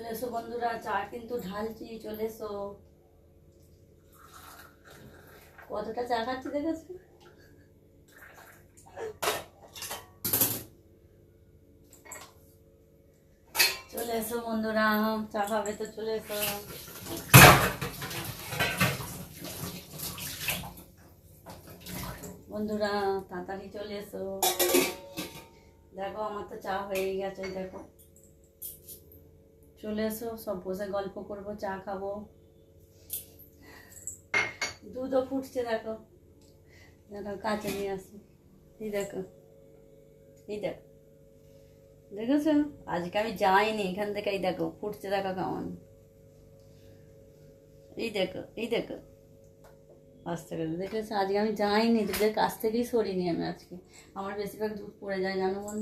চলে এসো বন্ধুরা, চা কিন্তু ঢালছি, চলে এসো। কতটা চা খাচ্ছি দেখেছো? চলে এসো বন্ধুরা, চা খাবে তো চলে এসো। বন্ধুরা তাড়াতাড়ি চলে এসো। দেখো আমার তো চা হয়ে গেছে, দেখো চলে এসো, সব বসে গল্প করবো, চা খাবো, দুধও ফুটছে, দেখো দেখো কাছে নিয়ে আসো। এই দেখো, এই দেখো, দেখেছো আজকে আমি যাইনি এখান থেকে, এই দেখো ফুটছে, দেখো কেমন, এই দেখো, এই দেখো আস্তে করে দেখেছো, আজকে আমি যাইনি, দুধের কাছ থেকেই সরিনি আমি আজকে, আমার বেশিরভাগ দুধ পড়ে যায় জানো বন্ধু।